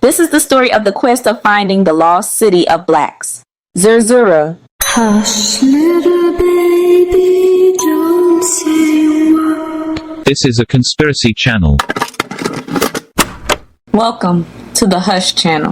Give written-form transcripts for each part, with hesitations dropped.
This is the story of the quest of finding the lost city of blacks. Zerzura. Hush, little baby, don't say a word. This is a conspiracy channel. Welcome to the Hush channel.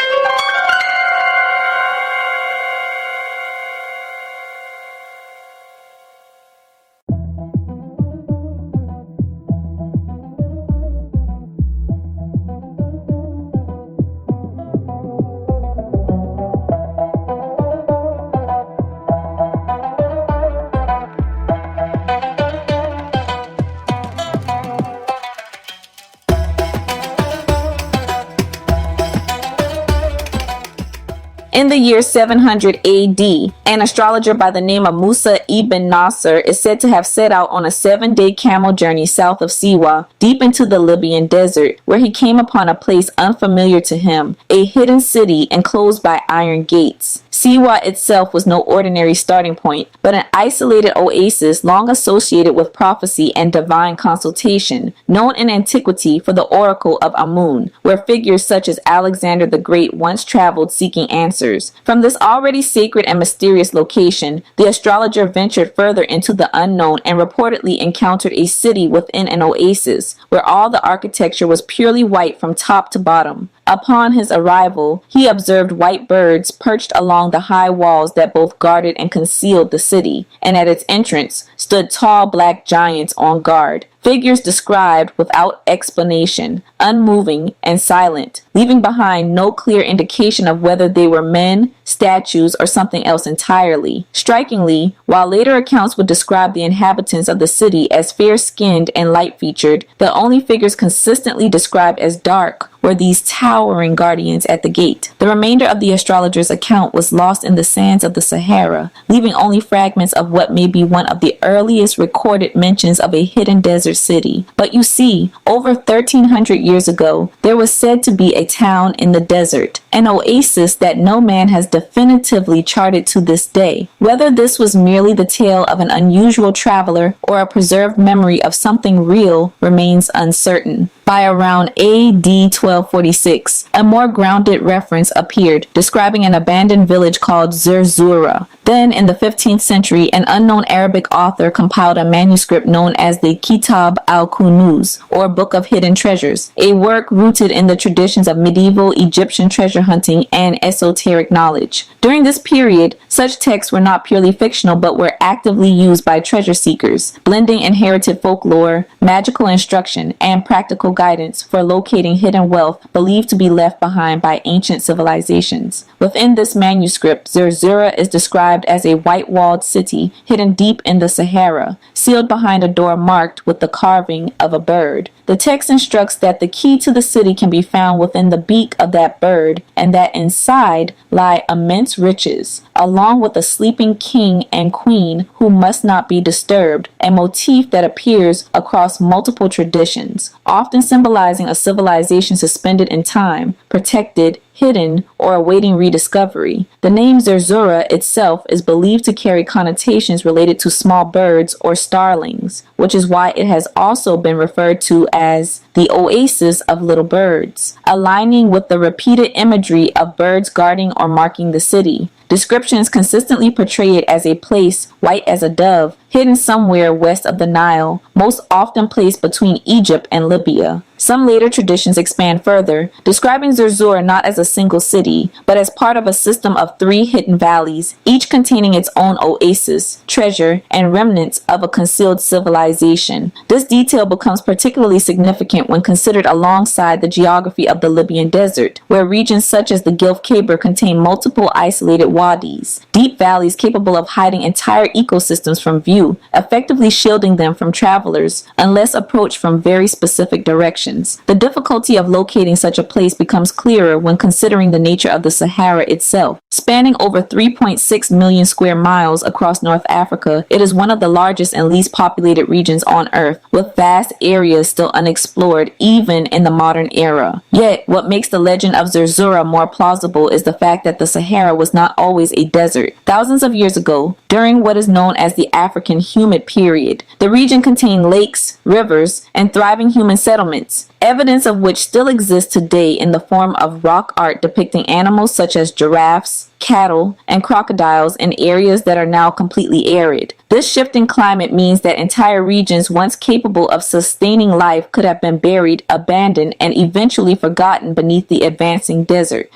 In the year 700 AD, an astrologer by the name of Musa ibn Nasr is said to have set out on a 7-day camel journey south of Siwa, deep into the Libyan desert, where he came upon a place unfamiliar to him, a hidden city enclosed by iron gates. Siwa itself was no ordinary starting point, but an isolated oasis long associated with prophecy and divine consultation, known in antiquity for the Oracle of Amun, where figures such as Alexander the Great once traveled seeking answers. From this already sacred and mysterious location, the astrologer ventured further into the unknown and reportedly encountered a city within an oasis, where all the architecture was purely white from top to bottom. Upon his arrival, he observed white birds perched along the high walls that both guarded and concealed the city, and at its entrance stood tall black giants on guard. Figures described without explanation, unmoving and silent, leaving behind no clear indication of whether they were men, statues, or something else entirely. Strikingly, while later accounts would describe the inhabitants of the city as fair-skinned and light-featured, the only figures consistently described as dark were these towering guardians at the gate. The remainder of the astrologer's account was lost in the sands of the Sahara, leaving only fragments of what may be one of the earliest recorded mentions of a hidden desert city. But you see, over 1300 years ago, there was said to be a town in the desert, an oasis that no man has definitively charted to this day. Whether this was merely the tale of an unusual traveler or a preserved memory of something real remains uncertain. By around AD 1246, a more grounded reference appeared, describing an abandoned village called Zerzura. Then, in the 15th century, an unknown Arabic author compiled a manuscript known as the Kitab al-Kunuz, or Book of Hidden Treasures, a work rooted in the traditions of medieval Egyptian treasure hunting and esoteric knowledge. During this period, such texts were not purely fictional but were actively used by treasure seekers, blending inherited folklore, magical instruction, and practical guidance for locating hidden wealth believed to be left behind by ancient civilizations. Within this manuscript, Zerzura is described as a white-walled city hidden deep in the Sahara, sealed behind a door marked with the carving of a bird. The text instructs that the key to the city can be found within the beak of that bird, and that inside lie immense riches, along with a sleeping king and queen who must not be disturbed, a motif that appears across multiple traditions, often symbolizing a civilization suspended in time, protected, hidden, or awaiting rediscovery. The name Zerzura itself is believed to carry connotations related to small birds or starlings, which is why it has also been referred to as the oasis of little birds, aligning with the repeated imagery of birds guarding or marking the city. Descriptions consistently portray it as a place white as a dove, hidden somewhere west of the Nile, most often placed between Egypt and Libya. Some later traditions expand further, describing Zerzura not as a single city, but as part of a system of 3 hidden valleys, each containing its own oasis, treasure, and remnants of a concealed civilization. This detail becomes particularly significant when considered alongside the geography of the Libyan desert, where regions such as the Gulf Khaber contain multiple isolated wadis, deep valleys capable of hiding entire ecosystems from view, effectively shielding them from travelers unless approached from very specific directions. The difficulty of locating such a place becomes clearer when considering the nature of the Sahara itself. Spanning over 3.6 million square miles across North Africa, it is one of the largest and least populated regions on Earth, with vast areas still unexplored even in the modern era. Yet, what makes the legend of Zerzura more plausible is the fact that the Sahara was not always always a desert. Thousands of years ago, during what is known as the African humid period, the region contained lakes, rivers, and thriving human settlements, evidence of which still exists today in the form of rock art depicting animals such as giraffes, cattle, and crocodiles in areas that are now completely arid. This shift in climate means that entire regions once capable of sustaining life could have been buried, abandoned, and eventually forgotten beneath the advancing desert.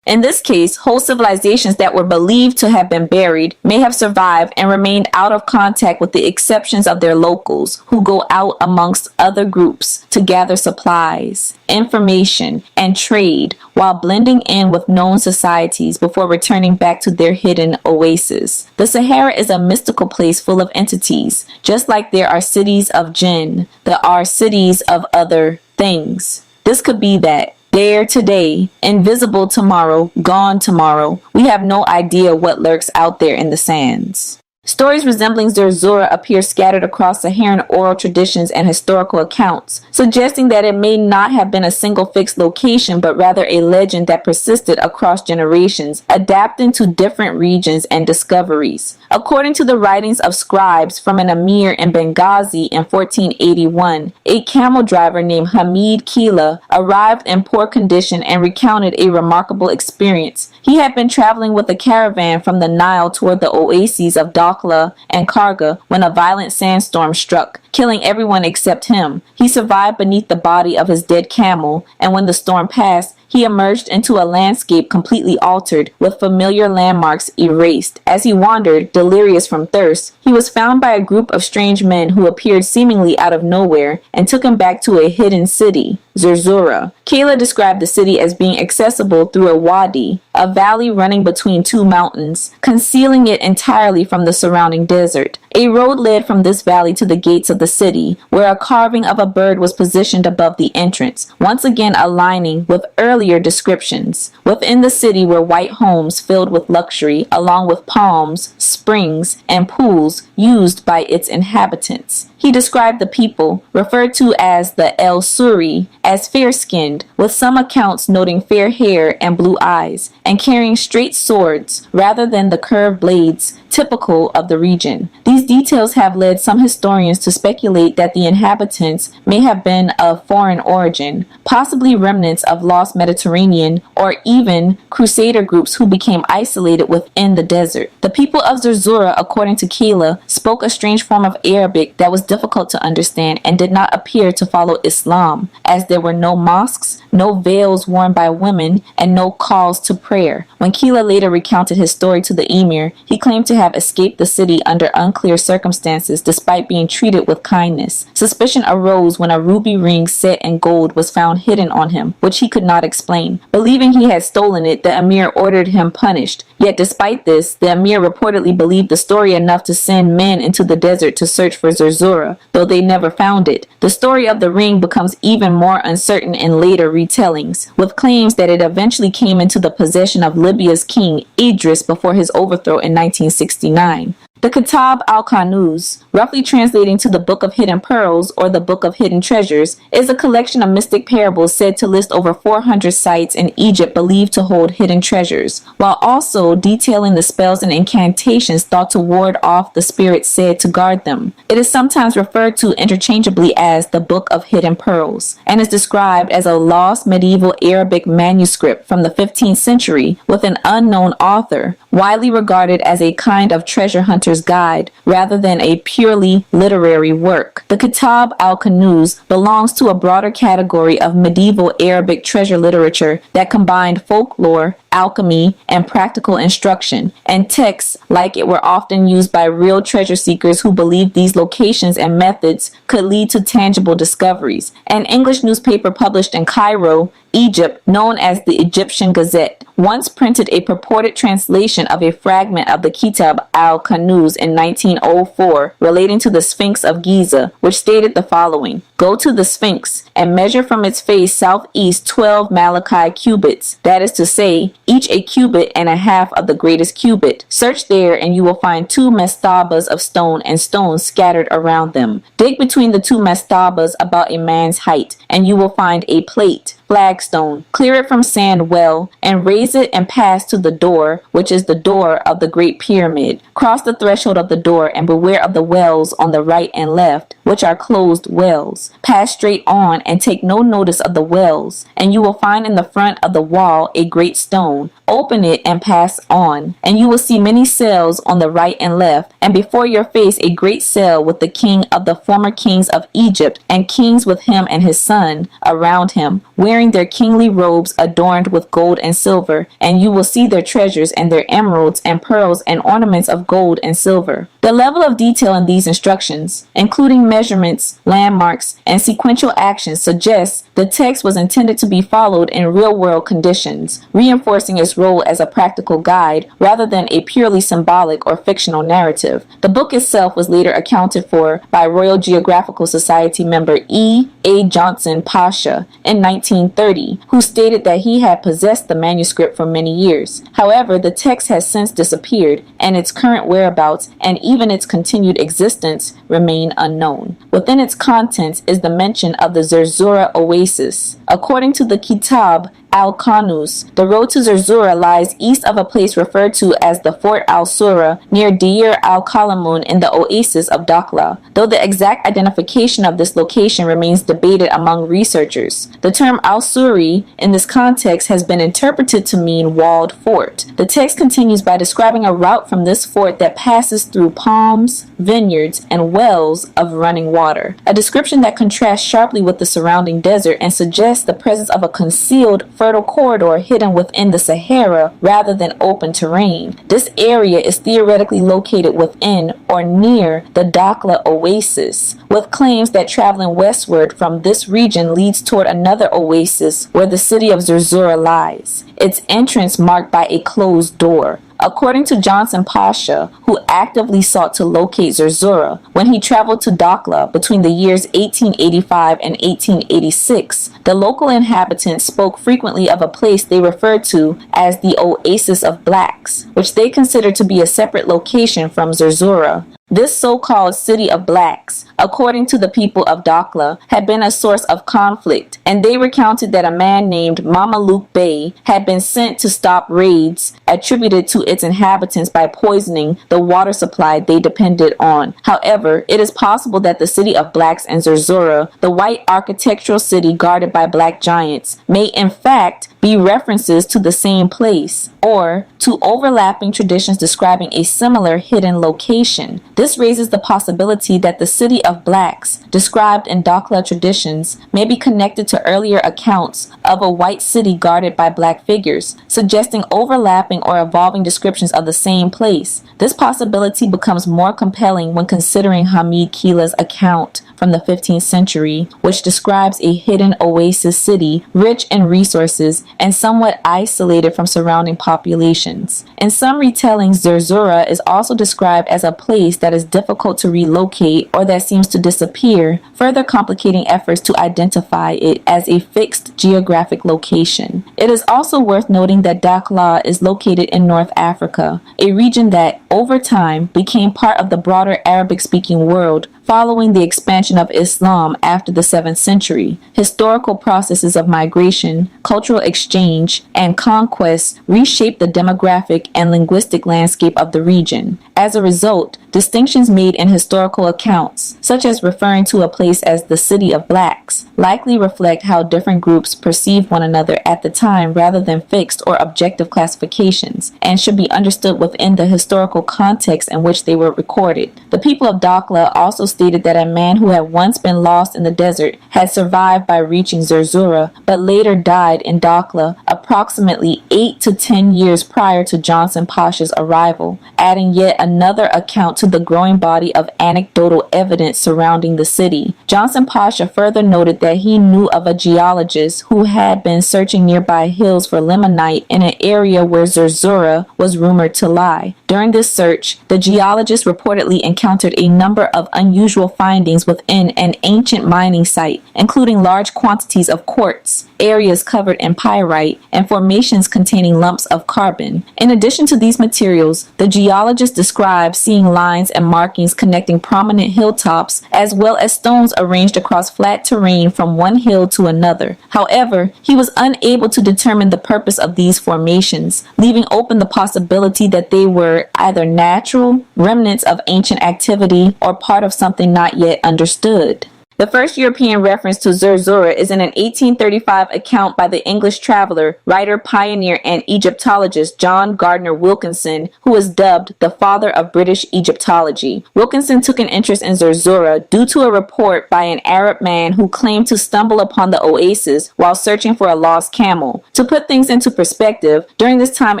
In this case, whole civilizations that were believed to have been buried may have survived and remained out of contact with the exceptions of their locals, who go out amongst other groups to gather supplies, information, and trade while blending in with known societies before returning back to their hidden oasis. The Sahara is a mystical place full of entities, just like there are cities of jinn, there are cities of other things. This could be that. There today, invisible tomorrow, gone tomorrow. We have no idea what lurks out there in the sands. Stories resembling Zerzura appear scattered across Saharan oral traditions and historical accounts, suggesting that it may not have been a single fixed location, but rather a legend that persisted across generations, adapting to different regions and discoveries. According to the writings of scribes from an emir in Benghazi in 1481, a camel driver named Hamid Kila arrived in poor condition and recounted a remarkable experience. He had been traveling with a caravan from the Nile toward the oases of Dakhla and Karga when a violent sandstorm struck, killing everyone except him. He survived beneath the body of his dead camel, and when the storm passed, he emerged into a landscape completely altered, with familiar landmarks erased. As he wandered, delirious from thirst, he was found by a group of strange men who appeared seemingly out of nowhere and took him back to a hidden city, Zerzura. Kayla described the city as being accessible through a wadi, a valley running between two mountains, concealing it entirely from the surrounding desert. A road led from this valley to the gates of the city, where a carving of a bird was positioned above the entrance, once again aligning with earlier descriptions. Within the city were white homes filled with luxury, along with palms, springs, and pools used by its inhabitants. He described the people, referred to as the El Suri, as fair-skinned, with some accounts noting fair hair and blue eyes, and carrying straight swords rather than the curved blades typical of the region. These details have led some historians to speculate that the inhabitants may have been of foreign origin, possibly remnants of lost Mediterranean or even crusader groups who became isolated within the desert. The people of Zerzura, according to Kayla, spoke a strange form of Arabic that was difficult to understand and did not appear to follow Islam, as there were no mosques, no veils worn by women, and no calls to prayer. When Kayla later recounted his story to the emir, he claimed to have have escaped the city under unclear circumstances despite being treated with kindness. Suspicion arose when a ruby ring set in gold was found hidden on him, which he could not explain. Believing he had stolen it, the emir ordered him punished. Yet despite this, the emir reportedly believed the story enough to send men into the desert to search for Zerzura, though they never found it. The story of the ring becomes even more uncertain in later retellings, with claims that it eventually came into the possession of Libya's king Idris before his overthrow in 1969. The Kitab al-Kanuz, roughly translating to the Book of Hidden Pearls or the Book of Hidden Treasures, is a collection of mystic parables said to list over 400 sites in Egypt believed to hold hidden treasures, while also detailing the spells and incantations thought to ward off the spirits said to guard them. It is sometimes referred to interchangeably as the Book of Hidden Pearls, and is described as a lost medieval Arabic manuscript from the 15th century with an unknown author, widely regarded as a kind of treasure hunter's guide rather than a purely literary work. The Kitab al-Kanuz belongs to a broader category of medieval Arabic treasure literature that combined folklore, alchemy, and practical instruction, and texts like it were often used by real treasure seekers who believed these locations and methods could lead to tangible discoveries. An English newspaper published in Cairo, Egypt, known as the Egyptian Gazette, once printed a purported translation of a fragment of the Kitab al-Kanuz in 1904 relating to the Sphinx of Giza, which stated the following: "Go to the Sphinx and measure from its face southeast 12 Malachi cubits, that is to say, each a cubit and a half of the greatest cubit. Search there and you will find 2 mastabas of stone and stones scattered around them. Dig between the 2 mastabas about a man's height, and you will find a plate, flagstone. Clear it from sand well, and raise it and pass to the door, which is the door of the Great Pyramid. Cross the threshold of the door and beware of the wells on the right and left, which are closed wells. Pass straight on and take no notice of the wells, and you will find in the front of the wall a great stone. Open it and pass on, and you will see many cells on the right and left, and before your face a great cell with the king of the former kings of Egypt, and kings with him and his son around him, wearing their kingly robes adorned with gold and silver, and you will see their treasures and their emeralds and pearls and ornaments of gold and silver." The level of detail in these instructions, including measurements, landmarks, and sequential actions, suggests the text was intended to be followed in real-world conditions, reinforcing its role as a practical guide rather than a purely symbolic or fictional narrative. The book itself was later accounted for by Royal Geographical Society member E. A. Johnson Pasha in 1930, who stated that he had possessed the manuscript for many years. However, the text has since disappeared, and its current whereabouts and even its continued existence remain unknown. Within its contents is the mention of the Zerzura oasis. According to the Kitab al-Kanuz, the road to Zerzura lies east of a place referred to as the Fort al-Sura near Deir al-Kalamun in the oasis of Dakhla, though the exact identification of this location remains debated among researchers. The term al-Suri in this context has been interpreted to mean walled fort. The text continues by describing a route from this fort that passes through palms, vineyards, and wells of running water, a description that contrasts sharply with the surrounding desert and suggests the presence of a concealed fertile corridor hidden within the Sahara rather than open terrain. This area is theoretically located within or near the Dakhla oasis, with claims that traveling westward from this region leads toward another oasis where the city of Zerzura lies, its entrance marked by a closed door. According to Johnson Pasha, who actively sought to locate Zerzura when he traveled to Dakhla between the years 1885 and 1886, the local inhabitants spoke frequently of a place they referred to as the Oasis of Blacks, which they considered to be a separate location from Zerzura. This so-called city of blacks, according to the people of Dakhla, had been a source of conflict, and they recounted that a man named Mamaluk Bey had been sent to stop raids attributed to its inhabitants by poisoning the water supply they depended on. However, it is possible that the city of blacks in Zerzura, the white architectural city guarded by black giants, may in fact be references to the same place, or to overlapping traditions describing a similar hidden location. This raises the possibility that the city of blacks, described in Dakhla traditions, may be connected to earlier accounts of a white city guarded by black figures, suggesting overlapping or evolving descriptions of the same place. This possibility becomes more compelling when considering Hamid Kila's account from the 15th century, which describes a hidden oasis city rich in resources and somewhat isolated from surrounding populations. In some retellings, Zerzura is also described as a place that is difficult to relocate or that seems to disappear, further complicating efforts to identify it as a fixed geographic location. It is also worth noting that Dakhla is located in North Africa, a region that, over time, became part of the broader Arabic-speaking world following the expansion of Islam after the 7th century. Historical processes of migration, cultural exchange, and conquest reshaped the demographic and linguistic landscape of the region. As a result, distinctions made in historical accounts, such as referring to a place as the city of blacks, likely reflect how different groups perceived one another at the time rather than fixed or objective classifications, and should be understood within the historical context in which they were recorded. The people of Dakhla also stated that a man who had once been lost in the desert had survived by reaching Zerzura, but later died in Dakhla approximately 8 to 10 years prior to Johnson Pasha's arrival, adding yet another account to the growing body of anecdotal evidence surrounding the city. Johnson Pasha further noted that he knew of a geologist who had been searching nearby hills for limonite in an area where Zerzura was rumored to lie. During this search, the geologist reportedly encountered a number of unusual findings within an ancient mining site, including large quantities of quartz, areas covered in pyrite, and formations containing lumps of carbon. In addition to these materials, the geologist described seeing lines and markings connecting prominent hilltops, as well as stones arranged across flat terrain from one hill to another. However, he was unable to determine the purpose of these formations, leaving open the possibility that they were either natural, remnants of ancient activity, or part of something not yet understood. The first European reference to Zerzura is in an 1835 account by the English traveler, writer, pioneer, and Egyptologist John Gardner Wilkinson, who is dubbed the father of British Egyptology. Wilkinson took an interest in Zerzura due to a report by an Arab man who claimed to stumble upon the oasis while searching for a lost camel. To put things into perspective, during this time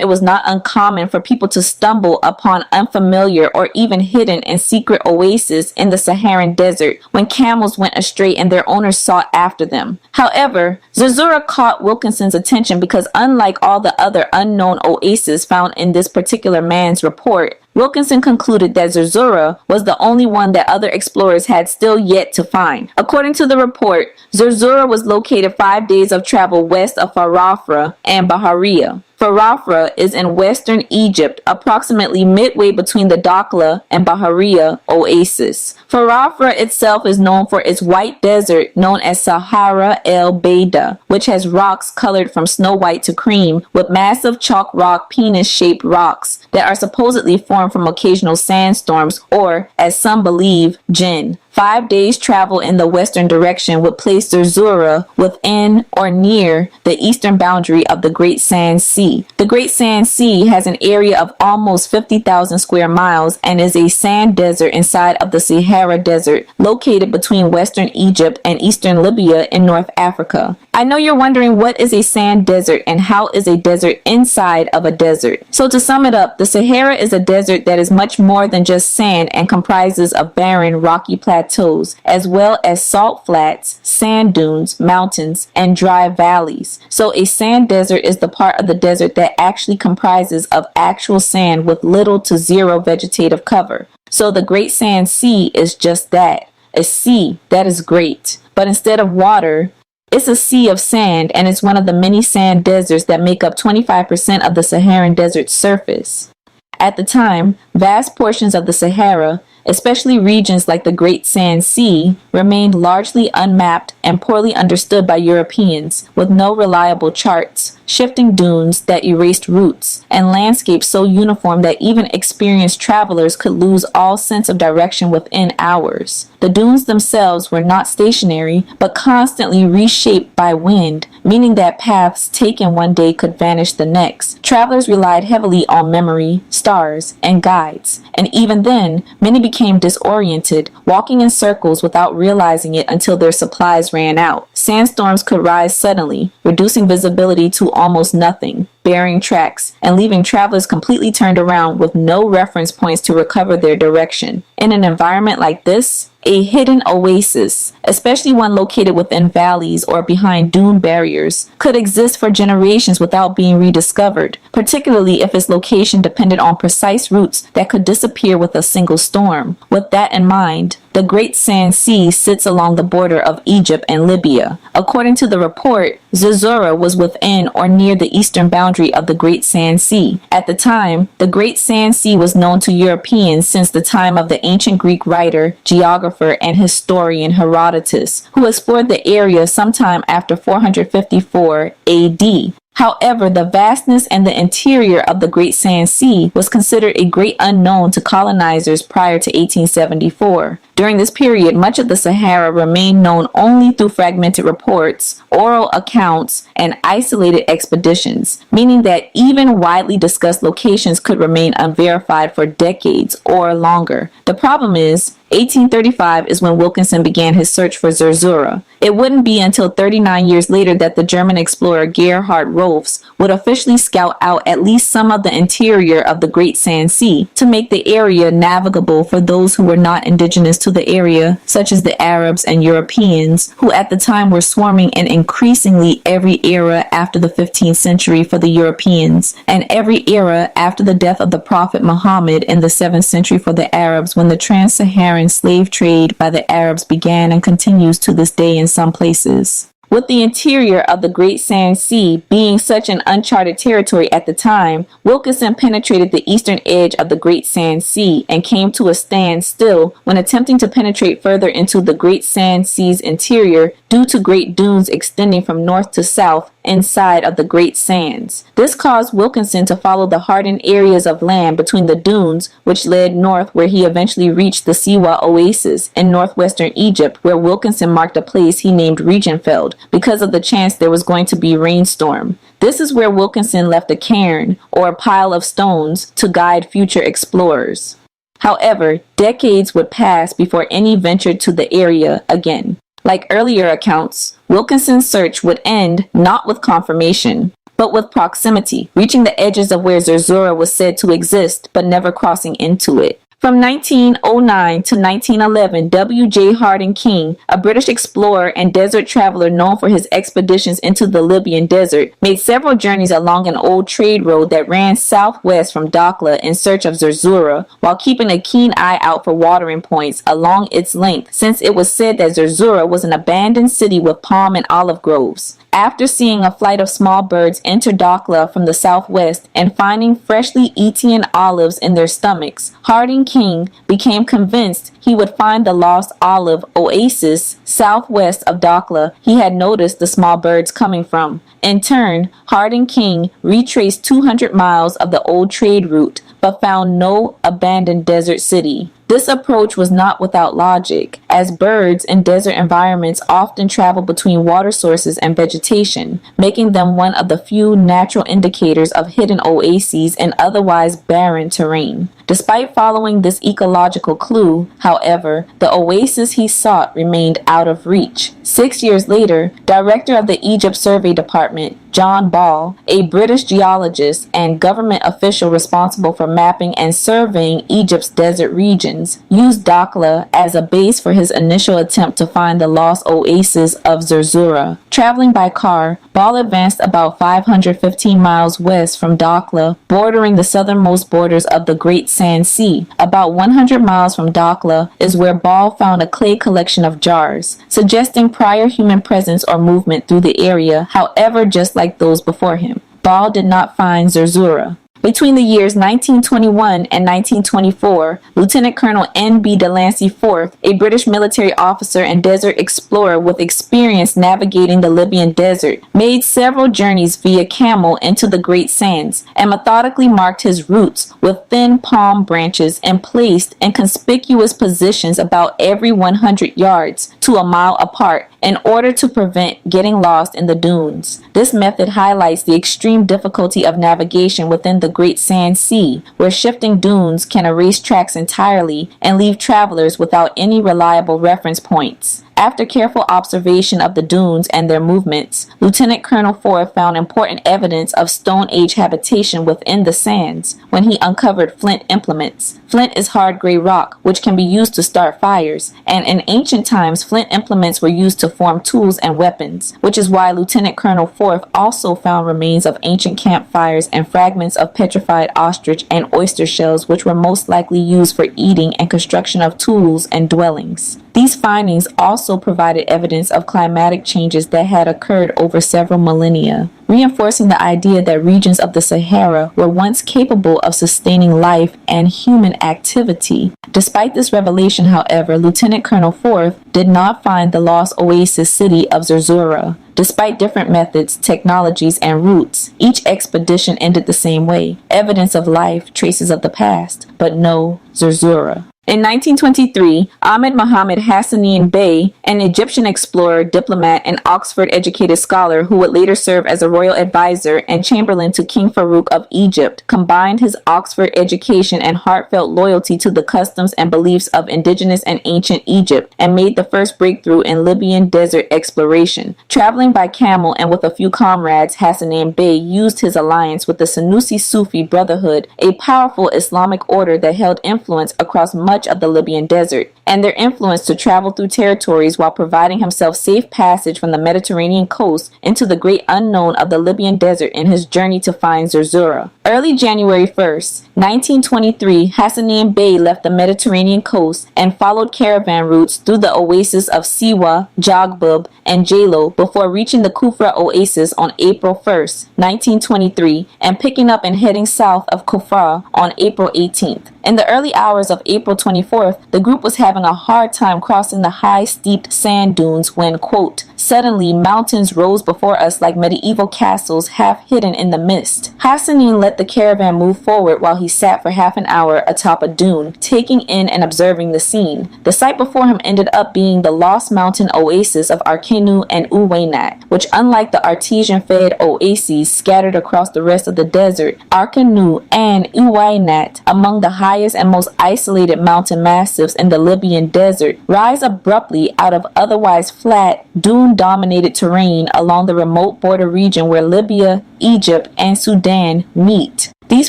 it was not uncommon for people to stumble upon unfamiliar or even hidden and secret oases in the Saharan desert when camels went astray and their owners sought after them. However, Zerzura caught Wilkinson's attention because unlike all the other unknown oases found in this particular man's report, Wilkinson concluded that Zerzura was the only one that other explorers had still yet to find. According to the report, Zerzura was located 5 days of travel west of Farafra and Bahariya. Farafra is in western Egypt, approximately midway between the Dakhla and Bahariya oasis. Farafra itself is known for its white desert known as Sahara el-Beida, which has rocks colored from snow white to cream, with massive chalk rock penis-shaped rocks that are supposedly formed from occasional sandstorms or, as some believe, jinn. 5 days travel in the western direction would place Zerzura within or near the eastern boundary of the Great Sand Sea. The Great Sand Sea has an area of almost 50,000 square miles and is a sand desert inside of the Sahara Desert, located between western Egypt and eastern Libya in North Africa. I know you're wondering, what is a sand desert and how is a desert inside of a desert? So to sum it up, the Sahara is a desert that is much more than just sand and comprises of barren, rocky plateaus, as well as salt flats, sand dunes, mountains, and dry valleys. So a sand desert is the part of the desert that actually comprises of actual sand with little to zero vegetative cover. So the Great Sand Sea is just that, a sea that is great. But instead of water, it's a sea of sand, and it's one of the many sand deserts that make up 25% of the Saharan desert surface. At the time, vast portions of the Sahara, especially regions like the Great Sand Sea, remained largely unmapped and poorly understood by Europeans, with no reliable charts, shifting dunes that erased routes, and landscapes so uniform that even experienced travelers could lose all sense of direction within hours. The dunes themselves were not stationary, but constantly reshaped by wind, meaning that paths taken one day could vanish the next. Travelers relied heavily on memory, stars, and guides, and even then, many became disoriented, walking in circles without realizing it until their supplies ran out. Sandstorms could rise suddenly, reducing visibility to almost nothing, burying tracks, and leaving travelers completely turned around with no reference points to recover their direction. In an environment like this, a hidden oasis, especially one located within valleys or behind dune barriers, could exist for generations without being rediscovered, particularly if its location depended on precise routes that could disappear with a single storm. With that in mind, the Great Sand Sea sits along the border of Egypt and Libya. According to the report, Zerzura was within or near the eastern boundary of the Great Sand Sea. At the time, the Great Sand Sea was known to Europeans since the time of the ancient Greek writer, geographer, and historian Herodotus, who explored the area sometime after 454 AD. However, the vastness and the interior of the Great Sand Sea was considered a great unknown to colonizers prior to 1874. During this period, much of the Sahara remained known only through fragmented reports, oral accounts, and isolated expeditions, meaning that even widely discussed locations could remain unverified for decades or longer. The problem is, 1835 is when Wilkinson began his search for Zerzura. It wouldn't be until 39 years later that the German explorer Gerhard Rolfs would officially scout out at least some of the interior of the Great Sand Sea to make the area navigable for those who were not indigenous to the area, such as the Arabs and Europeans, who at the time were swarming in increasingly every era after the 15th century for the Europeans, and every era after the death of the Prophet Muhammad in the 7th century for the Arabs, when the trans-Saharan slave trade by the Arabs began and continues to this day in some places. With the interior of the Great Sand Sea being such an uncharted territory at the time, Wilkinson penetrated the eastern edge of the Great Sand Sea and came to a standstill when attempting to penetrate further into the Great Sand Sea's interior due to great dunes extending from north to south inside of the Great Sands. This caused Wilkinson to follow the hardened areas of land between the dunes, which led north, where he eventually reached the Siwa Oasis in northwestern Egypt, where Wilkinson marked a place he named Regenfeld because of the chance there was going to be rainstorm. This is where Wilkinson left a cairn, or a pile of stones, to guide future explorers. However, decades would pass before any ventured to the area again. Like earlier accounts, Wilkinson's search would end not with confirmation, but with proximity, reaching the edges of where Zerzura was said to exist, but never crossing into it. From 1909 to 1911, W.J. Harding King, a British explorer and desert traveler known for his expeditions into the Libyan desert, made several journeys along an old trade road that ran southwest from Dakhla in search of Zerzura, while keeping a keen eye out for watering points along its length, since it was said that Zerzura was an abandoned city with palm and olive groves. After seeing a flight of small birds enter Dakhla from the southwest and finding freshly eaten olives in their stomachs, Harding King became convinced he would find the lost olive oasis southwest of Dakhla he had noticed the small birds coming from. In turn, Harding King retraced 200 miles of the old trade route, but found no abandoned desert city. This approach was not without logic, as birds in desert environments often travel between water sources and vegetation, making them one of the few natural indicators of hidden oases in otherwise barren terrain. Despite following this ecological clue, however, the oasis he sought remained out of reach. 6 years later, director of the Egypt Survey Department, John Ball, a British geologist and government official responsible for mapping and surveying Egypt's desert regions, used Dakhla as a base for his initial attempt to find the lost oasis of Zerzura. Traveling by car, Ball advanced about 515 miles west from Dakhla, bordering the southernmost borders of the Great Sand Sea. About 100 miles from Dakhla is where Ball found a clay collection of jars, suggesting prior human presence or movement through the area, however, just like those before him. Ball did not find Zerzura. Between the years 1921 and 1924, Lieutenant Colonel N.B. Delancey IV, a British military officer and desert explorer with experience navigating the Libyan desert, made several journeys via camel into the Great Sands and methodically marked his routes with thin palm branches and placed in conspicuous positions about every 100 yards to a mile apart in order to prevent getting lost in the dunes. This method highlights the extreme difficulty of navigation within the Great Sand Sea, where shifting dunes can erase tracks entirely and leave travelers without any reliable reference points. After careful observation of the dunes and their movements, Lieutenant Colonel Ford found important evidence of Stone Age habitation within the sands when he uncovered flint implements. Flint is hard gray rock, which can be used to start fires, and in ancient times, flint implements were used to form tools and weapons, which is why Lieutenant Colonel Ford also found remains of ancient campfires and fragments of petrified ostrich and oyster shells, which were most likely used for eating and construction of tools and dwellings. These findings also provided evidence of climatic changes that had occurred over several millennia, reinforcing the idea that regions of the Sahara were once capable of sustaining life and human activity. Despite this revelation, however, Lieutenant Colonel Forth did not find the lost oasis city of Zerzura. Despite different methods, technologies, and routes, each expedition ended the same way: evidence of life, traces of the past, but no Zerzura. In 1923, Ahmed Mohammed Hassanein Bey, an Egyptian explorer, diplomat, and Oxford-educated scholar who would later serve as a royal advisor and chamberlain to King Farouk of Egypt, combined his Oxford education and heartfelt loyalty to the customs and beliefs of indigenous and ancient Egypt and made the first breakthrough in Libyan desert exploration. Traveling by camel and with a few comrades, Hassanein Bey used his alliance with the Sanusi Sufi Brotherhood, a powerful Islamic order that held influence across much of the Libyan desert, and their influence to travel through territories while providing himself safe passage from the Mediterranean coast into the great unknown of the Libyan desert in his journey to find Zerzura. Early January 1st, 1923, Hassanein Bey left the Mediterranean coast and followed caravan routes through the oases of Siwa, Jogbub, and Jalo before reaching the Kufra Oasis on April 1st, 1923, and picking up and heading south of Kufra on April 18th. In the early hours of April 24th, the group was having a hard time crossing the high, steeped sand dunes when, quote, suddenly mountains rose before us like medieval castles half hidden in the mist. Hassanein let the caravan move forward while he sat for half an hour atop a dune, taking in and observing the scene. The site before him ended up being the lost mountain oasis of Arkenu and Uwainat, which, unlike the artesian-fed oases scattered across the rest of the desert, Arkenu and Uwainat, among the highest and most isolated mountain massives in the Libyan desert, rise abruptly out of otherwise flat, dune-dominated terrain along the remote border region where Libya, Egypt, and Sudan meet. These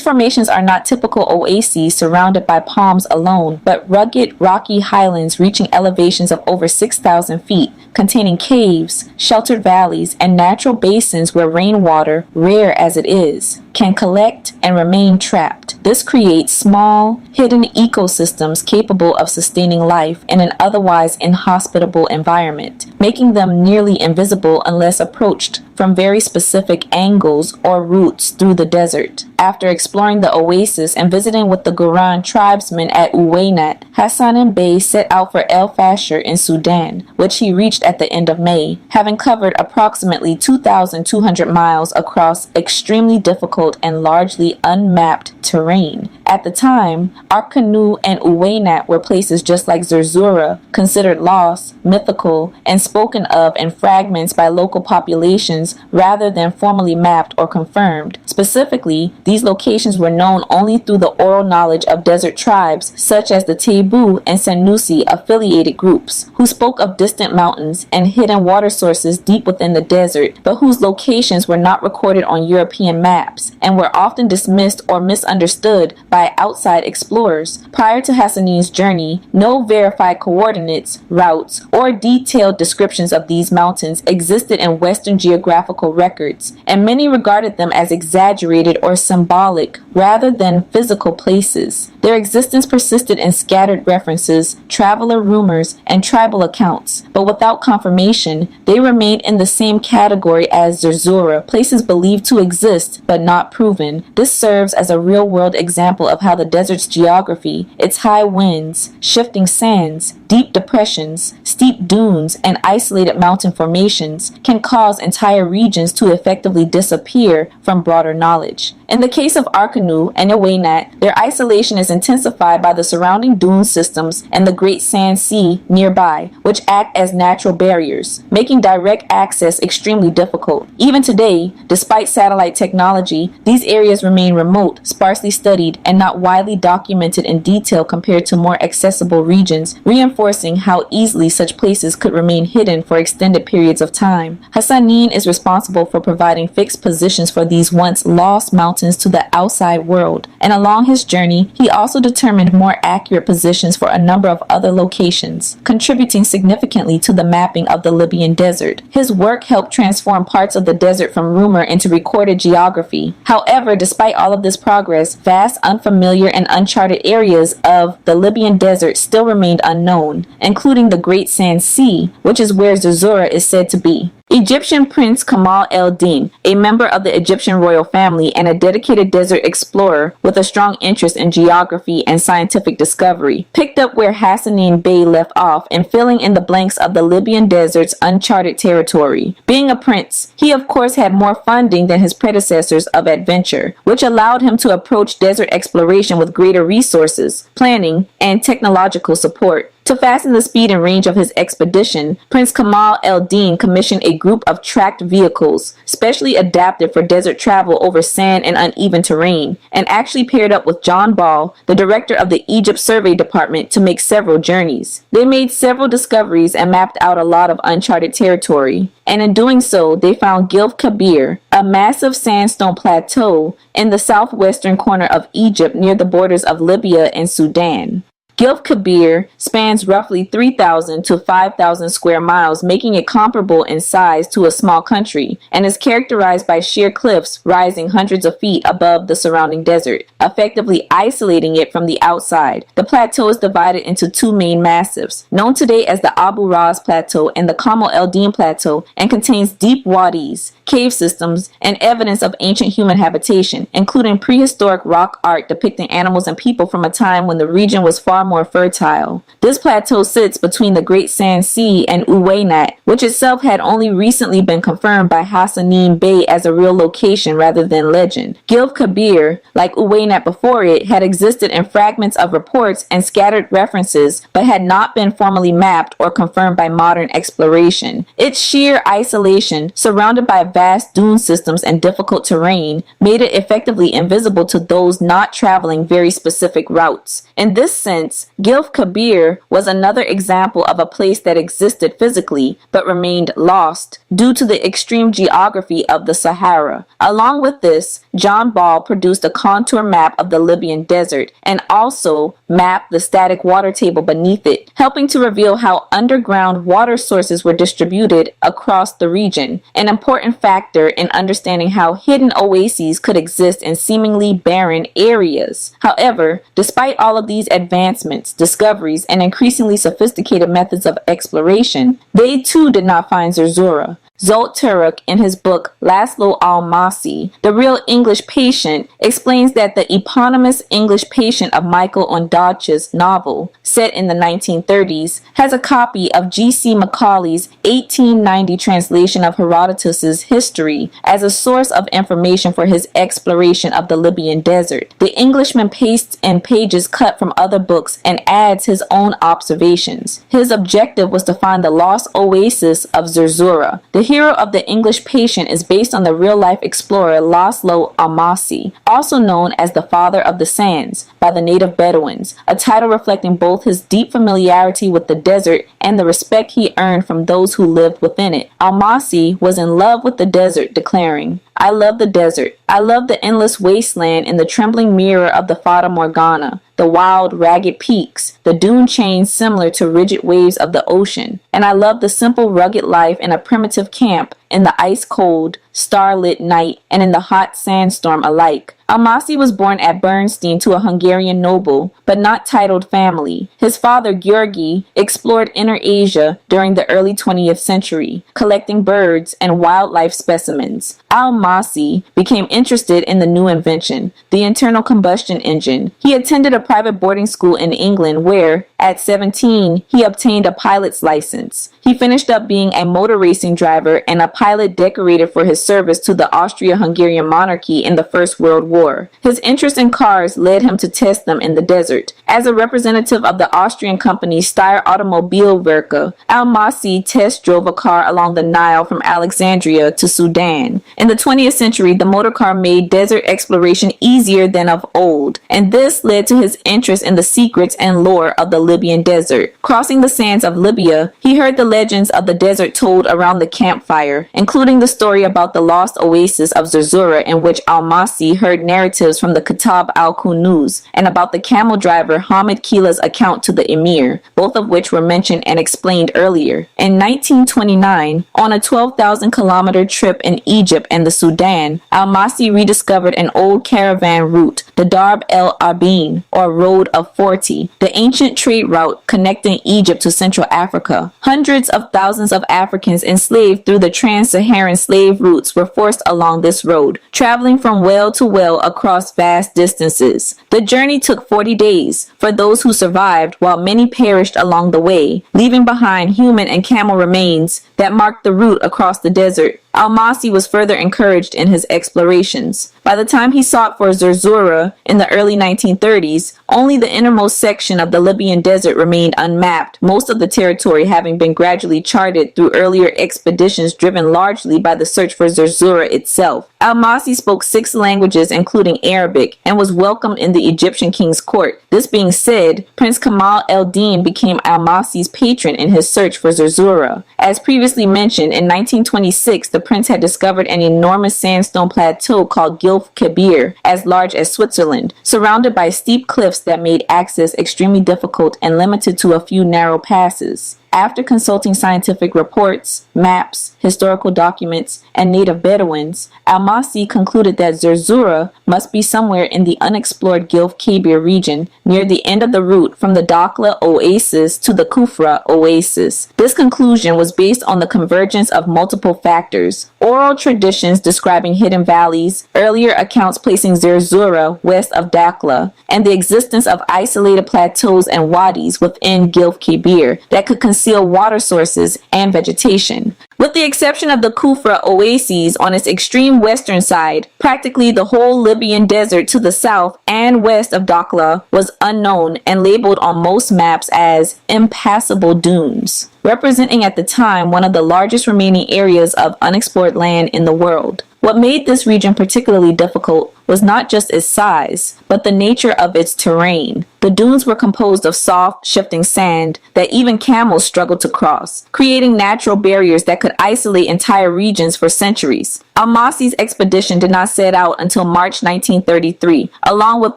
formations are not typical oases surrounded by palms alone, but rugged, rocky highlands reaching elevations of over 6,000 feet, containing caves, sheltered valleys, and natural basins where rainwater, rare as it is, can collect and remain trapped. This creates small, hidden ecosystems capable of sustaining life in an otherwise inhospitable environment, making them nearly invisible unless approached from very specific angles or routes through the desert. After exploring the oasis and visiting with the Guran tribesmen at Uwainat, Hassanein Bey set out for El Fasher in Sudan, which he reached at the end of May, having covered approximately 2,200 miles across extremely difficult and largely unmapped terrain. At the time, Arkenu and Uwainat were places just like Zerzura, considered lost, mythical, and spoken of in fragments by local populations rather than formally mapped or confirmed. Specifically, these locations were known only through the oral knowledge of desert tribes such as the Tebu and Sanusi affiliated groups, who spoke of distant mountains and hidden water sources deep within the desert, but whose locations were not recorded on European maps and were often dismissed or misunderstood by outside explorers. Prior to Hassanein's journey, no verified coordinates, routes, or detailed descriptions of these mountains existed in Western geographical records, and many regarded them as exaggerated or symbolic rather than physical places. Their existence persisted in scattered references, traveler rumors, and tribal accounts, but without confirmation, they remain in the same category as Zerzura, places believed to exist but not proven. This serves as a real-world example of how the desert's geography, its high winds, shifting sands, deep depressions, steep dunes, and isolated mountain formations can cause entire regions to effectively disappear from broader knowledge. In the case of Arkanu and Iweinat, their isolation is intensified by the surrounding dune systems and the Great Sand Sea nearby, which act as natural barriers, making direct access extremely difficult. Even today, despite satellite technology, these areas remain remote, sparsely studied, and not widely documented in detail compared to more accessible regions, reinforcing how easily such places could remain hidden for extended periods of time. Hassanin is responsible for providing fixed positions for these once lost mountains to the outside world, and along his journey, he also determined more accurate positions for a number of other locations, contributing significantly to the mapping of the Libyan desert. His work helped transform parts of the desert from rumor into recorded geography. However, despite all of this progress, vast, unfamiliar, and uncharted areas of the Libyan desert still remained unknown, including the Great Sand Sea, which is where Zerzura is said to be. Egyptian Prince Kamal el-Din, a member of the Egyptian royal family and a dedicated desert explorer with a strong interest in geography and scientific discovery, picked up where Hassanin Bey left off and filling in the blanks of the Libyan desert's uncharted territory. Being a prince, he of course had more funding than his predecessors of adventure, which allowed him to approach desert exploration with greater resources, planning, and technological support. To fasten the speed and range of his expedition, Prince Kamal el-Din commissioned a group of tracked vehicles, specially adapted for desert travel over sand and uneven terrain, and actually paired up with John Ball, the director of the Egypt Survey Department, to make several journeys. They made several discoveries and mapped out a lot of uncharted territory, and in doing so, they found Gilf Kabir, a massive sandstone plateau in the southwestern corner of Egypt near the borders of Libya and Sudan. Gilf Kabir spans roughly 3,000 to 5,000 square miles, making it comparable in size to a small country, and is characterized by sheer cliffs rising hundreds of feet above the surrounding desert, effectively isolating it from the outside. The plateau is divided into two main massifs, known today as the Abu Ras Plateau and the Kamal el-Din Plateau, and contains deep wadis, cave systems, and evidence of ancient human habitation, including prehistoric rock art depicting animals and people from a time when the region was far more fertile. This plateau sits between the Great Sand Sea and Uweinat, which itself had only recently been confirmed by Hassanin Bey as a real location rather than legend. Gilf Kabir, like Uweinat before it, had existed in fragments of reports and scattered references, but had not been formally mapped or confirmed by modern exploration. Its sheer isolation, surrounded by vast dune systems and difficult terrain, made it effectively invisible to those not traveling very specific routes. In this sense, Gilf Kabir was another example of a place that existed physically but remained lost due to the extreme geography of the Sahara. Along with this, John Ball produced a contour map of the Libyan desert and also mapped the static water table beneath it, helping to reveal how underground water sources were distributed across the region, an important factor in understanding how hidden oases could exist in seemingly barren areas. However, despite all of these advancements, discoveries, and increasingly sophisticated methods of exploration, they too did not find Zerzura. Zolt Turuk, in his book Laszlo Almasi, The Real English Patient, explains that the eponymous English patient of Michael Ondach's novel, set in the 1930s, has a copy of G.C. Macaulay's 1890 translation of Herodotus's history as a source of information for his exploration of the Libyan desert. The Englishman pastes in pages cut from other books and adds his own observations. His objective was to find the lost oasis of Zerzura. The hero of The English Patient is based on the real-life explorer Laszlo Almasi, also known as the Father of the Sands by the native Bedouins, a title reflecting both his deep familiarity with the desert and the respect he earned from those who lived within it. Almasi was in love with the desert, declaring, "I love the desert. I love the endless wasteland in the trembling mirror of the Fata Morgana, the wild, ragged peaks, the dune chains similar to rigid waves of the ocean. And I love the simple, rugged life in a primitive camp, in the ice-cold, starlit night, and in the hot sandstorm alike. Almasi was born at Bernstein to a Hungarian noble, but not titled family. His father, Georgi, explored Inner Asia during the early 20th century, collecting birds and wildlife specimens. Almasi became interested in the new invention, the internal combustion engine. He attended a private boarding school in England where, at 17, he obtained a pilot's license. He finished up being a motor racing driver and a pilot decorated for his service to the Austria-Hungarian monarchy in the First World War. His interest in cars led him to test them in the desert. As a representative of the Austrian company Steyr Automobilwerke, Almasi test drove a car along the Nile from Alexandria to Sudan. In the 20th century, the motor car made desert exploration easier than of old, and this led to his interest in the secrets and lore of the Libyan desert. Crossing the sands of Libya, he heard the legends of the desert told around the campfire, including the story about the lost oasis of Zerzura, in which Almasi heard narratives from the Kitab al-Kunuz, and about the camel driver Hamid Kila's account to the emir, both of which were mentioned and explained earlier. In 1929, on a 12,000-kilometer trip in Egypt and the Sudan, Almasi rediscovered an old caravan route, the Darb el-Arbin, or Road of 40, the ancient trade route connecting Egypt to Central Africa. Hundreds of thousands of Africans enslaved through the trans-Saharan slave routes were forced along this road, traveling from well to well across vast distances. The journey took 40 days for those who survived, while many perished along the way, leaving behind human and camel remains that marked the route across the desert. Almasi was further encouraged in his explorations. By the time he sought for Zerzura in the early 1930s, only the innermost section of the Libyan desert remained unmapped, most of the territory having been gradually charted through earlier expeditions driven largely by the search for Zerzura itself. Almasi spoke 6 languages, including Arabic, and was welcomed in the Egyptian king's court. This being said, Prince Kamal el-Din became Almasi's patron in his search for Zerzura. As previously mentioned, in 1926, the prince had discovered an enormous sandstone plateau called Gilf Kebir, as large as Switzerland, surrounded by steep cliffs that made access extremely difficult and limited to a few narrow passes. After consulting scientific reports, maps, historical documents, and native Bedouins, Almasi concluded that Zerzura must be somewhere in the unexplored Gilf Kebir region near the end of the route from the Dakhla Oasis to the Kufra Oasis. This conclusion was based on the convergence of multiple factors: oral traditions describing hidden valleys, earlier accounts placing Zerzura west of Dakhla, and the existence of isolated plateaus and wadis within Gilf Kebir that could conceal water sources and vegetation. With the exception of the Kufra Oases on its extreme western side, practically the whole Libyan desert to the south and west of Dakhla was unknown and labeled on most maps as impassable dunes, representing at the time one of the largest remaining areas of unexplored land in the world. What made this region particularly difficult was not just its size, but the nature of its terrain. The dunes were composed of soft, shifting sand that even camels struggled to cross, creating natural barriers that could isolate entire regions for centuries. Almasi's expedition did not set out until March 1933, along with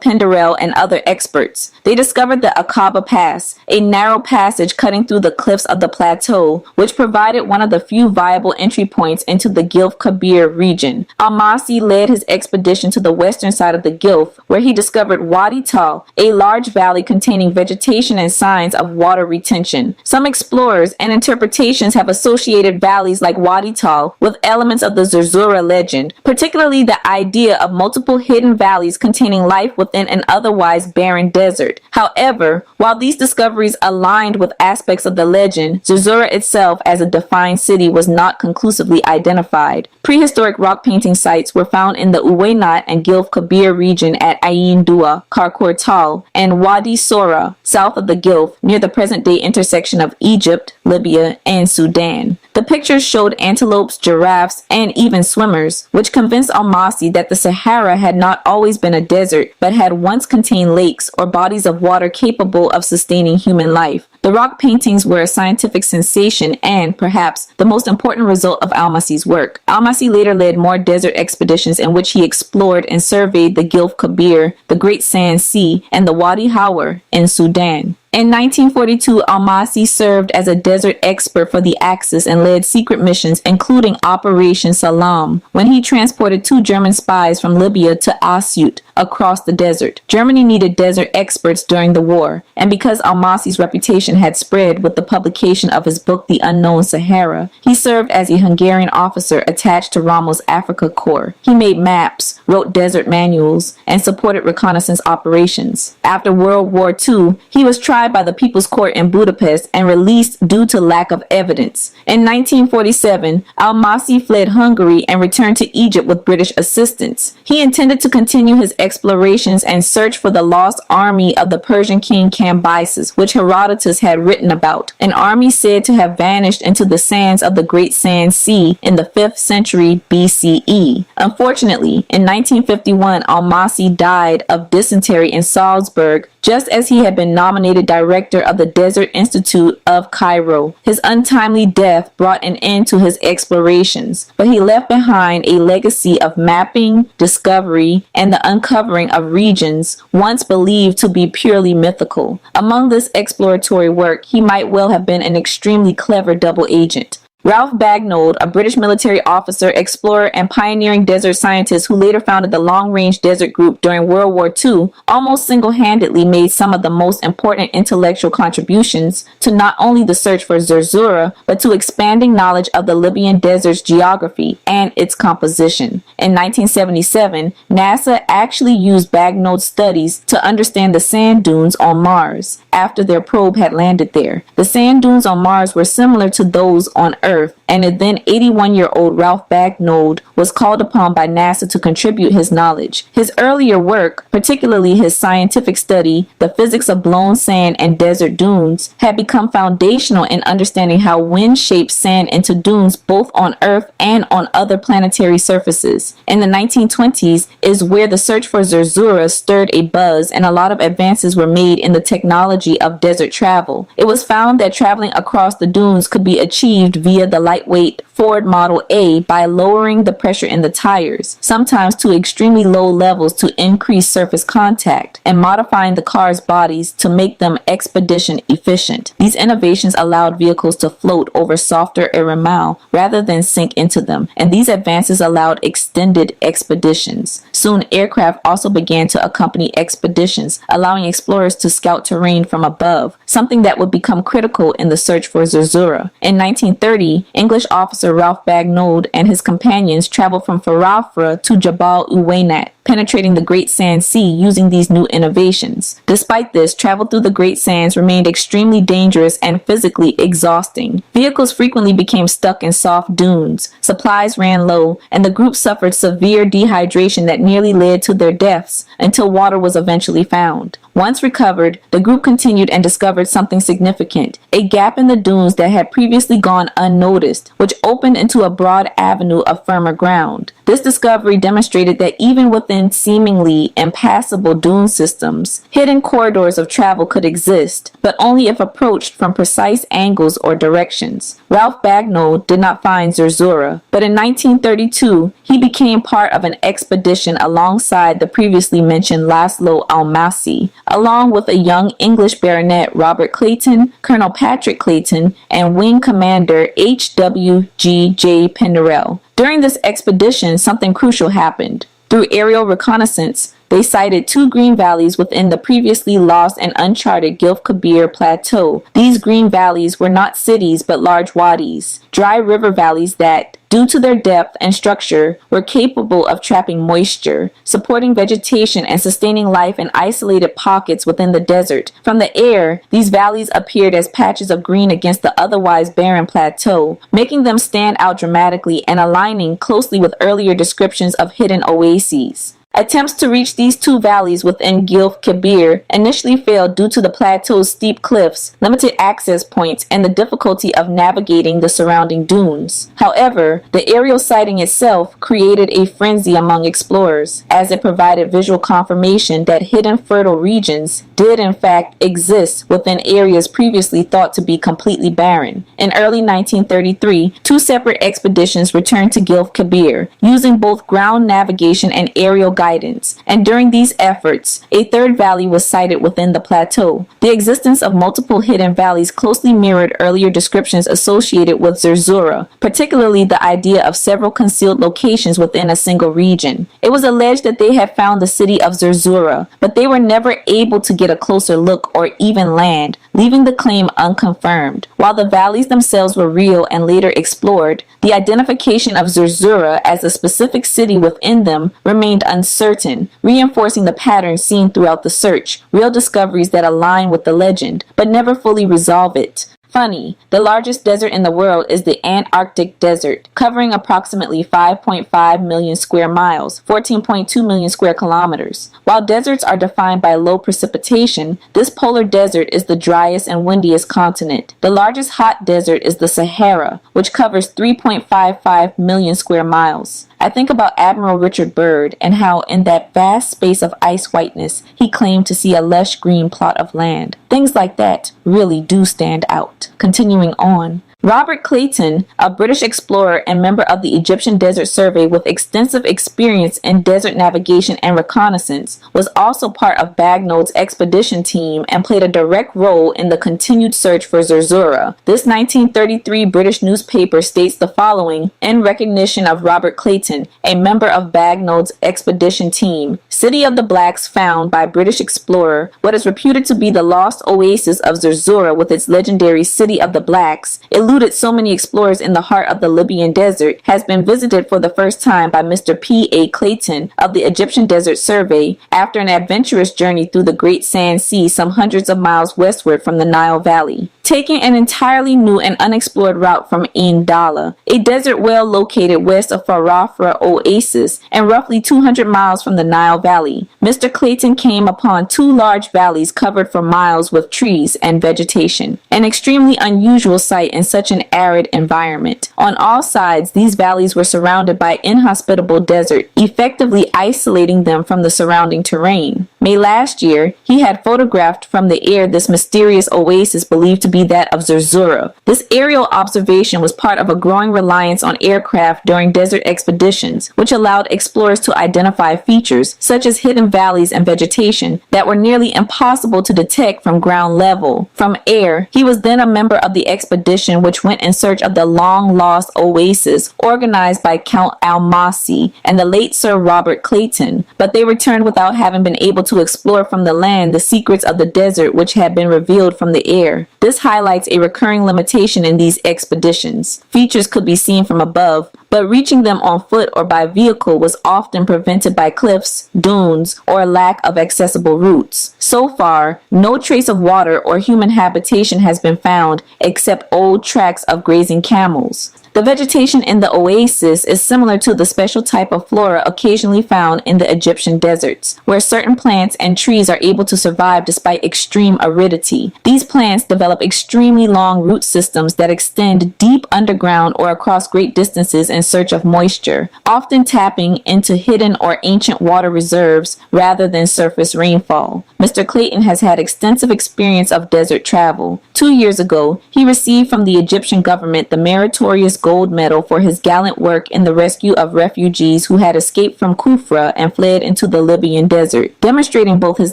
Penderel and other experts. They discovered the Aqaba Pass, a narrow passage cutting through the cliffs of the plateau, which provided one of the few viable entry points into the Gilf Kebir region. Almasi led his expedition to the western side of the Gilf, where he discovered Wadi Tal, a large valley containing vegetation and signs of water retention. Some explorers and interpretations have associated valleys like Wadi Tal with elements of the Zerzura legend, particularly the idea of multiple hidden valleys containing life within an otherwise barren desert. However, while these discoveries aligned with aspects of the legend, Zerzura itself as a defined city was not conclusively identified. Prehistoric rock painting sites were found in the Uwainat and Gilf Kebir region at Ain Dua, Karkor Tal, and Wadi Sora, south of the Gilf, near the present-day intersection of Egypt, Libya, and Sudan. The pictures showed antelopes, giraffes, and even swimmers, which convinced Almasi that the Sahara had not always been a desert, but had once contained lakes or bodies of water capable of sustaining human life. The rock paintings were a scientific sensation and, perhaps, the most important result of Almasi's work. Almasi later led more desert expeditions in which he explored and surveyed the Gilf Kebir, the Great Sand Sea, and the Wadi Hawar in Sudan. In 1942, Almasi served as a desert expert for the Axis and led secret missions, including Operation Salam, when he transported 2 German spies from Libya to Asyut across the desert. Germany needed desert experts during the war, and because Almasi's reputation had spread with the publication of his book The Unknown Sahara, he served as a Hungarian officer attached to Rommel's Africa Corps. He made maps, wrote desert manuals, and supported reconnaissance operations. After World War II, he was tried by the People's Court in Budapest and released due to lack of evidence. In 1947, Almasi fled Hungary and returned to Egypt with British assistance. He intended to continue his explorations and search for the lost army of the Persian king Cambyses, which Herodotus had written about, an army said to have vanished into the sands of the Great Sand Sea in the 5th century BCE. Unfortunately, in 1951, Almasi died of dysentery in Salzburg, just as he had been nominated director of the Desert Institute of Cairo. His untimely death brought an end to his explorations, but he left behind a legacy of mapping, discovery, and the uncovering of regions once believed to be purely mythical. Among this exploratory work, he might well have been an extremely clever double agent. Ralph Bagnold, a British military officer, explorer, and pioneering desert scientist who later founded the Long Range Desert Group during World War II, almost single-handedly made some of the most important intellectual contributions to not only the search for Zerzura, but to expanding knowledge of the Libyan desert's geography and its composition. In 1977, NASA actually used Bagnold's studies to understand the sand dunes on Mars after their probe had landed there. The sand dunes on Mars were similar to those on Earth, and the then 81-year-old Ralph Bagnold was called upon by NASA to contribute his knowledge. His earlier work, particularly his scientific study, The Physics of Blown Sand and Desert Dunes, had become foundational in understanding how wind shapes sand into dunes both on Earth and on other planetary surfaces. In the 1920s is where the search for Zerzura stirred a buzz, and a lot of advances were made in the technology of desert travel. It was found that traveling across the dunes could be achieved via the lightweight Ford Model A by lowering the pressure in the tires, sometimes to extremely low levels to increase surface contact, and modifying the car's bodies to make them expedition efficient. These innovations allowed vehicles to float over softer eremau rather than sink into them, and these advances allowed extended expeditions. Soon, aircraft also began to accompany expeditions, allowing explorers to scout terrain from above, something that would become critical in the search for Zerzura. In 1930, English officer Ralph Bagnold and his companions traveled from Farafra to Jabal Uwainat, penetrating the Great Sand Sea using these new innovations. Despite this, travel through the Great Sands remained extremely dangerous and physically exhausting. Vehicles frequently became stuck in soft dunes, supplies ran low, and the group suffered severe dehydration that nearly led to their deaths until water was eventually found. Once recovered, the group continued and discovered something significant, a gap in the dunes that had previously gone unnoticed, which opened into a broad avenue of firmer ground. This discovery demonstrated that even within seemingly impassable dune systems, hidden corridors of travel could exist, but only if approached from precise angles or directions. Ralph Bagnold did not find Zerzura, but in 1932, he became part of an expedition alongside the previously mentioned Laszlo Almasi, along with a young English baronet Robert Clayton, Colonel Patrick Clayton, and Wing Commander H.W.G.J. Penderell. During this expedition, something crucial happened. Through aerial reconnaissance, they sighted 2 green valleys within the previously lost and uncharted Gilf Kabir Plateau. These green valleys were not cities but large wadis, dry river valleys that, due to their depth and structure, were capable of trapping moisture, supporting vegetation and sustaining life in isolated pockets within the desert. From the air, these valleys appeared as patches of green against the otherwise barren plateau, making them stand out dramatically and aligning closely with earlier descriptions of hidden oases. Attempts to reach these 2 valleys within Gilf Kabir initially failed due to the plateau's steep cliffs, limited access points, and the difficulty of navigating the surrounding dunes. However, the aerial sighting itself created a frenzy among explorers, as it provided visual confirmation that hidden fertile regions did in fact exist within areas previously thought to be completely barren. In early 1933, 2 separate expeditions returned to Gilf Kabir, using both ground navigation and aerial guidance, and during these efforts, a third valley was sighted within the plateau. The existence of multiple hidden valleys closely mirrored earlier descriptions associated with Zerzura, particularly the idea of several concealed locations within a single region. It was alleged that they had found the city of Zerzura, but they were never able to get a closer look or even land, leaving the claim unconfirmed. While the valleys themselves were real and later explored, the identification of Zerzura as a specific city within them remained uncertain, reinforcing the pattern seen throughout the search, real discoveries that align with the legend, but never fully resolve it. Funny, the largest desert in the world is the Antarctic Desert, covering approximately 5.5 million square miles, 14.2 million square kilometers. While deserts are defined by low precipitation, this polar desert is the driest and windiest continent. The largest hot desert is the Sahara, which covers 3.55 million square miles. I think about Admiral Richard Byrd and how in that vast space of ice whiteness he claimed to see a lush green plot of land. Things like that really do stand out. Continuing on. Robert Clayton, a British explorer and member of the Egyptian Desert Survey with extensive experience in desert navigation and reconnaissance, was also part of Bagnold's expedition team and played a direct role in the continued search for Zerzura. This 1933 British newspaper states the following in recognition of Robert Clayton, a member of Bagnold's expedition team. City of the Blacks found by British explorer, what is reputed to be the lost oasis of Zerzura with its legendary City of the Blacks, eluded so many explorers in the heart of the Libyan desert, has been visited for the first time by Mr. P.A. Clayton of the Egyptian Desert Survey after an adventurous journey through the Great Sand Sea some hundreds of miles westward from the Nile Valley. Taking an entirely new and unexplored route from Ain Dala, a desert well located west of Farafra Oasis and roughly 200 miles from the Nile Valley, Mr. Clayton came upon two large valleys covered for miles with trees and vegetation, an extremely unusual sight in such an arid environment. On all sides, these valleys were surrounded by inhospitable desert, effectively isolating them from the surrounding terrain. May last year, he had photographed from the air this mysterious oasis believed to be that of Zerzura. This aerial observation was part of a growing reliance on aircraft during desert expeditions, which allowed explorers to identify features such as hidden valleys and vegetation that were nearly impossible to detect from ground level. From air, he was then a member of the expedition which went in search of the long-lost oasis organized by Count Almasi and the late Sir Robert Clayton, but they returned without having been able to explore from the land the secrets of the desert which had been revealed from the air. This highlights a recurring limitation in these expeditions. Features could be seen from above, but reaching them on foot or by vehicle was often prevented by cliffs, dunes, or lack of accessible routes. So far, no trace of water or human habitation has been found except old tracks of grazing camels. The vegetation in the oasis is similar to the special type of flora occasionally found in the Egyptian deserts, where certain plants and trees are able to survive despite extreme aridity. These plants develop extremely long root systems that extend deep underground or across great distances in search of moisture, often tapping into hidden or ancient water reserves rather than surface rainfall. Mr. Clayton has had extensive experience of desert travel. 2 years ago, he received from the Egyptian government the meritorious gold medal for his gallant work in the rescue of refugees who had escaped from Kufra and fled into the Libyan desert, demonstrating both his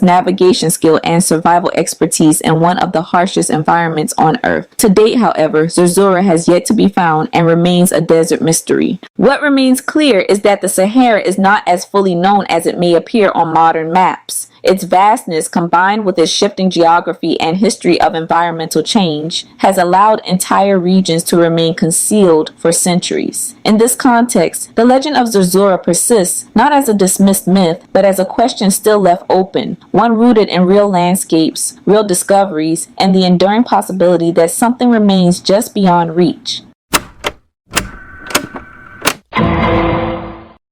navigation skill and survival expertise in one of the harshest environments on Earth. To date, however, Zerzura has yet to be found and remains a desert mystery. What remains clear is that the Sahara is not as fully known as it may appear on modern maps. Its vastness, combined with its shifting geography and history of environmental change, has allowed entire regions to remain concealed for centuries. In this context, the legend of Zerzura persists not as a dismissed myth, but as a question still left open, one rooted in real landscapes, real discoveries, and the enduring possibility that something remains just beyond reach.